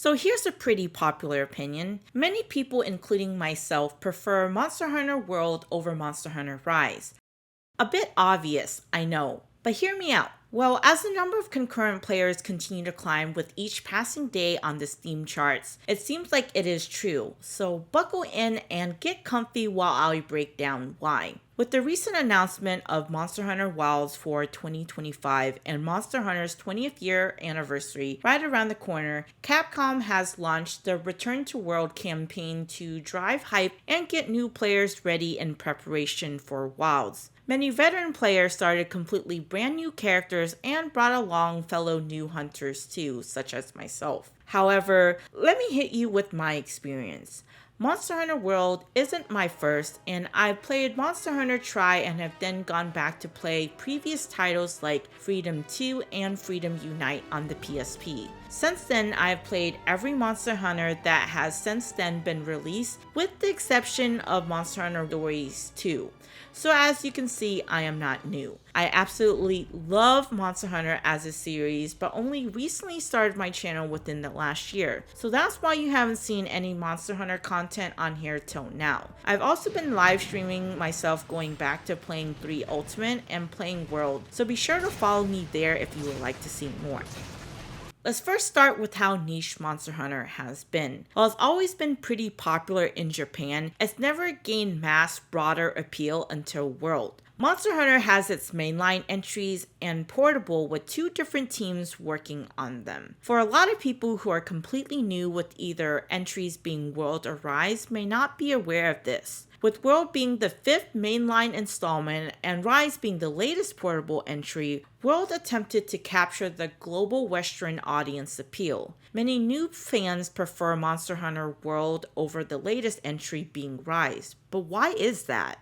So here's a pretty popular opinion. Many people, including myself, prefer Monster Hunter World over Monster Hunter Rise. A bit obvious, I know, but hear me out. Well, as the number of concurrent players continue to climb with each passing day on the Steam charts, it seems like it is true, so buckle in and get comfy while I break down why. With the recent announcement of Monster Hunter Wilds for 2025 and Monster Hunter's 20th year anniversary right around the corner, Capcom has launched the Return to World campaign to drive hype and get new players ready in preparation for Wilds. Many veteran players started completely brand new characters and brought along fellow new hunters too, such as myself. However, let me hit you with my experience. Monster Hunter World isn't my first, and I've played Monster Hunter Tri and have then gone back to play previous titles like Freedom 2 and Freedom Unite on the PSP. Since then, I've played every Monster Hunter that has since then been released, with the exception of Monster Hunter Stories 2. So as you can see, I am not new. I absolutely love Monster Hunter as a series, but only recently started my channel within the last year. So that's why you haven't seen any Monster Hunter content on here till now. I've also been live streaming myself going back to playing 3 Ultimate and playing World, so be sure to follow me there if you would like to see more. Let's first start with how niche Monster Hunter has been. While it's always been pretty popular in Japan, it's never gained mass, broader appeal until World. Monster Hunter has its mainline entries and portable with 2 different teams working on them. For a lot of people who are completely new with either entries being World or Rise may not be aware of this. With World being the 5th mainline installment and Rise being the latest portable entry, World attempted to capture the global Western audience appeal. Many new fans prefer Monster Hunter World over the latest entry being Rise, but why is that?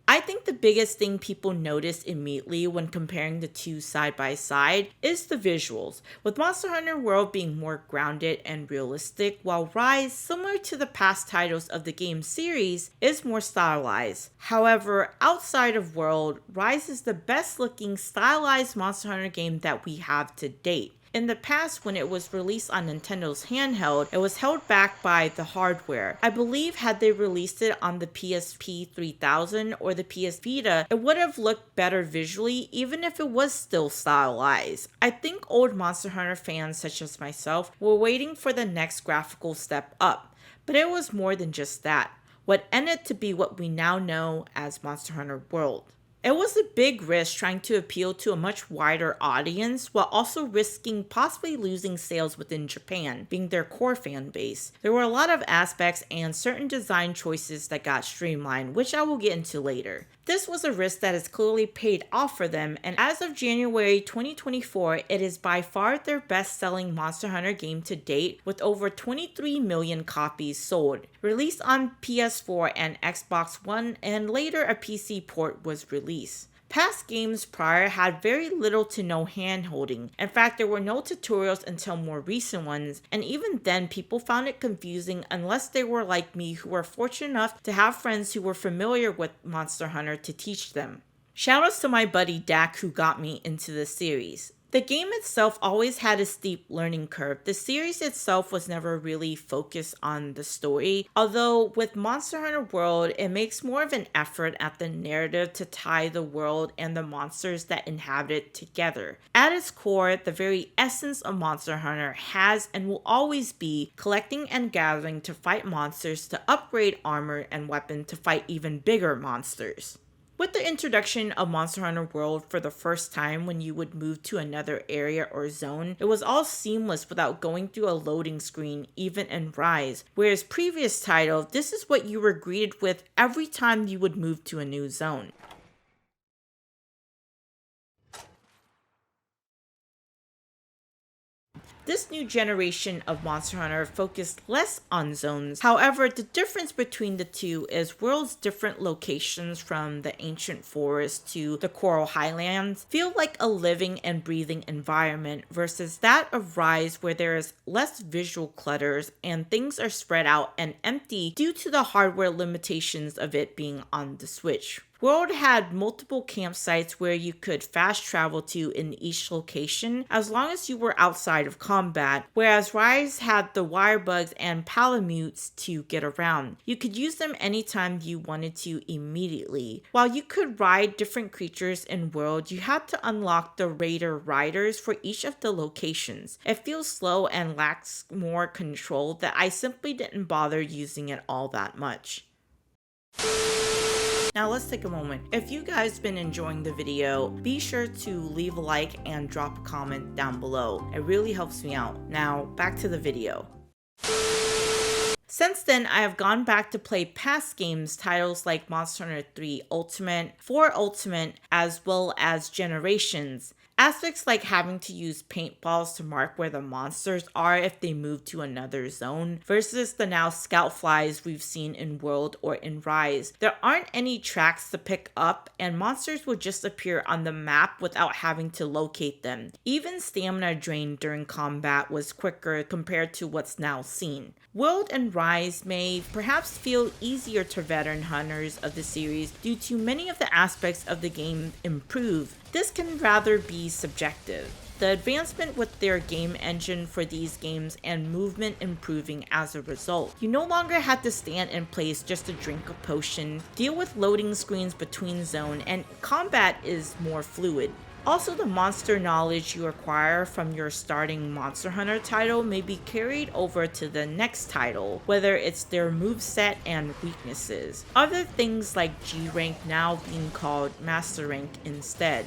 I think the biggest thing people notice immediately when comparing the two side by side is the visuals, with Monster Hunter World being more grounded and realistic, while Rise, similar to the past titles of the game series, is more stylized. However, outside of World, Rise is the best looking stylized Monster Hunter game that we have to date. In the past, when it was released on Nintendo's handheld, it was held back by the hardware. I believe had they released it on the PSP 3000 or the PS Vita, it would have looked better visually, even if it was still stylized. I think old Monster Hunter fans such as myself were waiting for the next graphical step up, but it was more than just that. What ended to be what we now know as Monster Hunter World. It was a big risk trying to appeal to a much wider audience while also risking possibly losing sales within Japan, being their core fan base. There were a lot of aspects and certain design choices that got streamlined, which I will get into later. This was a risk that has clearly paid off for them, and as of January 2024, it is by far their best-selling Monster Hunter game to date, with over 23 million copies sold. Released on PS4 and Xbox One, and later a PC port was released. Past games prior had very little to no hand-holding. In fact, there were no tutorials until more recent ones, and even then people found it confusing unless they were like me, who were fortunate enough to have friends who were familiar with Monster Hunter to teach them. Shoutouts to my buddy Dak who got me into the series. The game itself always had a steep learning curve. The series itself was never really focused on the story, although with Monster Hunter World, it makes more of an effort at the narrative to tie the world and the monsters that inhabit it together. At its core, the very essence of Monster Hunter has and will always be collecting and gathering to fight monsters to upgrade armor and weapon to fight even bigger monsters. With the introduction of Monster Hunter World for the first time when you would move to another area or zone, it was all seamless without going through a loading screen even in Rise, whereas previous title, this is what you were greeted with every time you would move to a new zone. This new generation of Monster Hunter focused less on zones. However, the difference between the two is World's different locations, from the ancient forest to the coral highlands, feel like a living and breathing environment versus that of Rise, where there is less visual clutters and things are spread out and empty due to the hardware limitations of it being on the Switch. World had multiple campsites where you could fast travel to in each location as long as you were outside of combat, whereas Rise had the wire bugs and palamutes to get around. You could use them anytime you wanted to immediately. While you could ride different creatures in World, you had to unlock the Raider riders for each of the locations. It feels slow and lacks more control that I simply didn't bother using it all that much. Now let's take a moment. If you guys been enjoying the video, be sure to leave a like and drop a comment down below. It really helps me out. Now back to the video. Since then, I have gone back to play past games, titles like Monster Hunter 3 Ultimate, 4 Ultimate, as well as Generations. Aspects like having to use paintballs to mark where the monsters are if they move to another zone versus the now scout flies we've seen in World or in Rise. There aren't any tracks to pick up and monsters will just appear on the map without having to locate them. Even stamina drain during combat was quicker compared to what's now seen. World and Rise may perhaps feel easier to veteran hunters of the series due to many of the aspects of the game improve. This can rather be subjective. The advancement with their game engine for these games and movement improving as a result. You no longer had to stand in place just to drink a potion, deal with loading screens between zone, and combat is more fluid. Also, the monster knowledge you acquire from your starting Monster Hunter title may be carried over to the next title, whether it's their moveset and weaknesses. Other things like G rank now being called Master rank instead.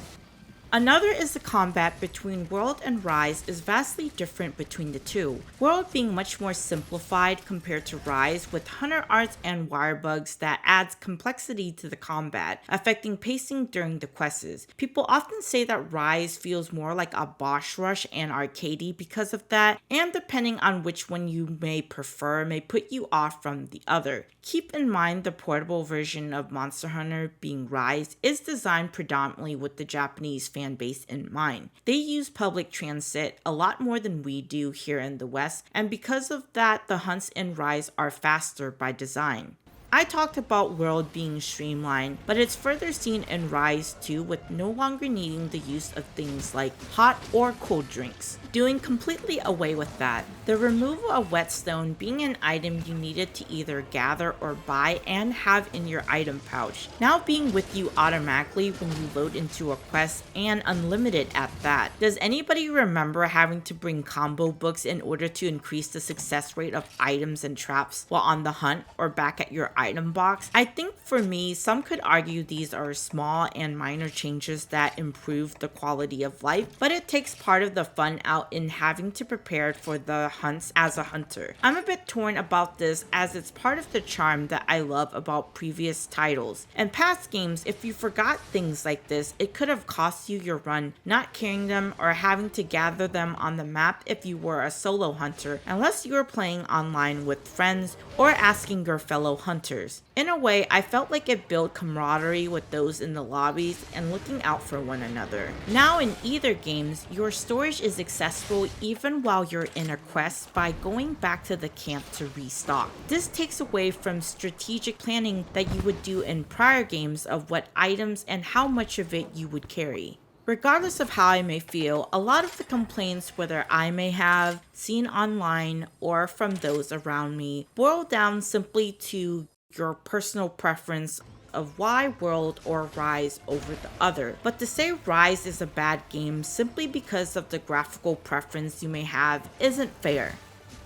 Another is the combat between World and Rise is vastly different between the two. World being much more simplified compared to Rise with hunter arts and wire bugs that adds complexity to the combat, affecting pacing during the quests. People often say that Rise feels more like a boss rush and arcadey because of that, and depending on which one you may prefer may put you off from the other. Keep in mind the portable version of Monster Hunter, being Rise, is designed predominantly with the Japanese fan base in mind. They use public transit a lot more than we do here in the West, and because of that, the hunts in Rise are faster by design. I talked about World being streamlined, but it's further seen in Rise 2 with no longer needing the use of things like hot or cold drinks, doing completely away with that. The removal of whetstone being an item you needed to either gather or buy and have in your item pouch, now being with you automatically when you load into a quest and unlimited at that. Does anybody remember having to bring combo books in order to increase the success rate of items and traps while on the hunt or back at your item box? I think for me, some could argue these are small and minor changes that improve the quality of life, but it takes part of the fun out in having to prepare for the hunts as a hunter. I'm a bit torn about this as it's part of the charm that I love about previous titles. In past games, if you forgot things like this, it could have cost you your run not carrying them or having to gather them on the map if you were a solo hunter, unless you were playing online with friends or asking your fellow hunters. In a way, I felt like it built camaraderie with those in the lobbies and looking out for one another. Now in either games, your storage is accessible even while you're in a quest by going back to the camp to restock. This takes away from strategic planning that you would do in prior games of what items and how much of it you would carry. Regardless of how I may feel, a lot of the complaints whether I may have seen online or from those around me boil down simply to your personal preference of why World or Rise over the other. But to say Rise is a bad game simply because of the graphical preference you may have isn't fair.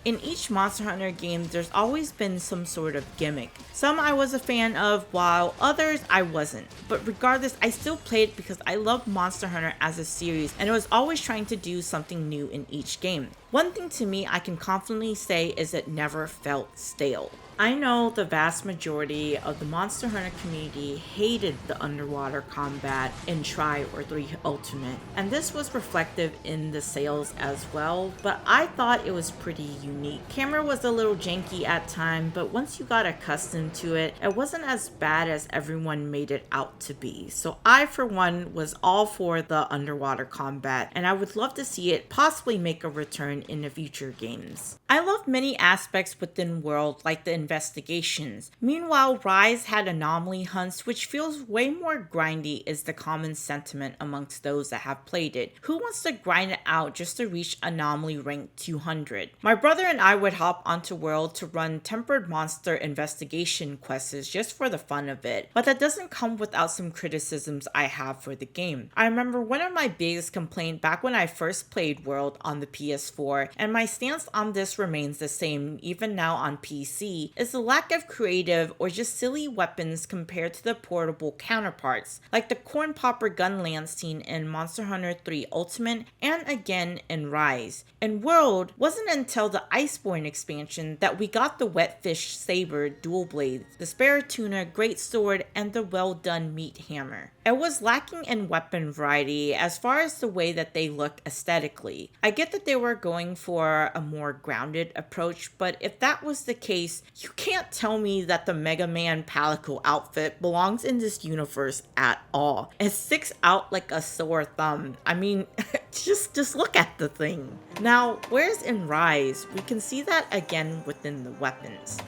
In each Monster Hunter game, there's always been some sort of gimmick. Some I was a fan of, while others I wasn't. But regardless, I still played it because I love Monster Hunter as a series and it was always trying to do something new in each game. One thing to me I can confidently say is it never felt stale. I know the vast majority of the Monster Hunter community hated the underwater combat in Tri or 3 Ultimate, and this was reflective in the sales as well, but I thought it was pretty unique. Camera was a little janky at times, but once you got accustomed to it, it wasn't as bad as everyone made it out to be. So I, for one, was all for the underwater combat, and I would love to see it possibly make a return return in the future games. I love many aspects within World, like the investigations. Meanwhile, Rise had anomaly hunts, which feels way more grindy is the common sentiment amongst those that have played it. Who wants to grind it out just to reach anomaly rank 200? My brother and I would hop onto World to run tempered monster investigation quests just for the fun of it, but that doesn't come without some criticisms I have for the game. I remember one of my biggest complaints back when I first played World on the PS4, and my stance on this remains the same even now on PC, is the lack of creative or just silly weapons compared to the portable counterparts, like the corn popper gun lance seen in Monster Hunter 3 Ultimate and again in Rise. In World, wasn't until the Iceborne expansion that we got the Wetfish Saber dual blade, the Sparatuna greatsword, and the well done meat hammer. It was lacking in weapon variety as far as the way that they look aesthetically. I get that they were going for a more grounded approach, but if that was the case, you can't tell me that the Mega Man Palico outfit belongs in this universe at all. It sticks out like a sore thumb. I mean, just look at the thing. Now, whereas in Rise, we can see that again within the weapons.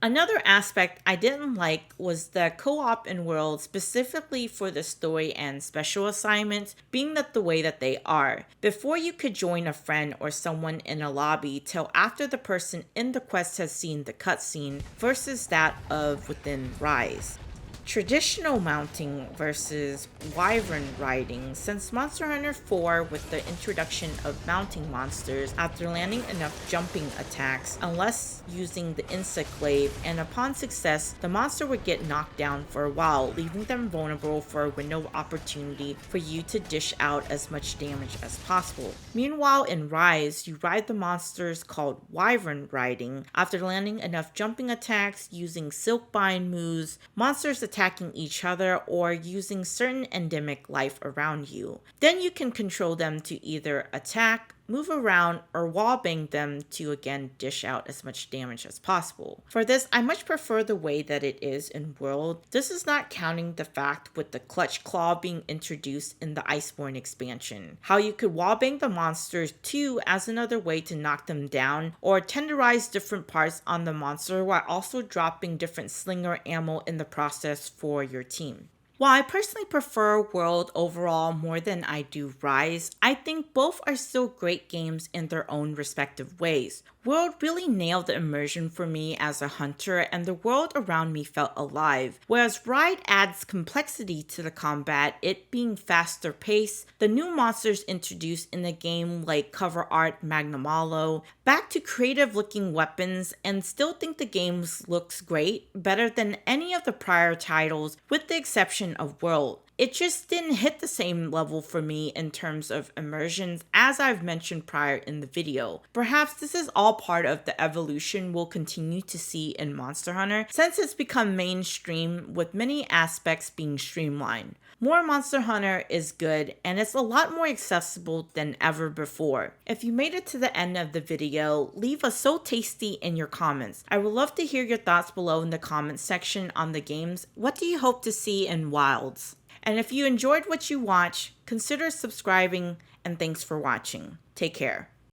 Another aspect I didn't like was the co-op in World, specifically for the story and special assignments, being that the way that they are. Before you could join a friend or someone in a lobby till after the person in the quest has seen the cutscene versus that of within Rise. Traditional mounting versus wyvern riding. Since Monster Hunter 4 with the introduction of mounting monsters after landing enough jumping attacks, unless using the Insectglaive, and upon success, the monster would get knocked down for a while, leaving them vulnerable for a window of opportunity for you to dish out as much damage as possible. Meanwhile, in Rise, you ride the monsters called wyvern riding. After landing enough jumping attacks, using silkbind moves, monsters attacking each other, or using certain endemic life around you. Then you can control them to either attack, move around, or wallbang them to again dish out as much damage as possible. For this, I much prefer the way that it is in World. This is not counting the fact with the Clutch Claw being introduced in the Iceborne expansion. How you could wallbang the monsters too as another way to knock them down, or tenderize different parts on the monster while also dropping different slinger ammo in the process for your team. While I personally prefer World overall more than I do Rise, I think both are still great games in their own respective ways. World really nailed the immersion for me as a hunter, and the world around me felt alive, whereas Rise adds complexity to the combat, it being faster paced, the new monsters introduced in the game like cover art Magnamalo, back to creative looking weapons, and still think the game looks great, better than any of the prior titles with the exception of World. It just didn't hit the same level for me in terms of immersions as I've mentioned prior in the video. Perhaps this is all part of the evolution we'll continue to see in Monster Hunter since it's become mainstream with many aspects being streamlined. More Monster Hunter is good and it's a lot more accessible than ever before. If you made it to the end of the video, leave a so tasty in your comments. I would love to hear your thoughts below in the comments section on the games. What do you hope to see in Wilds? And if you enjoyed what you watched, consider subscribing, and thanks for watching. Take care.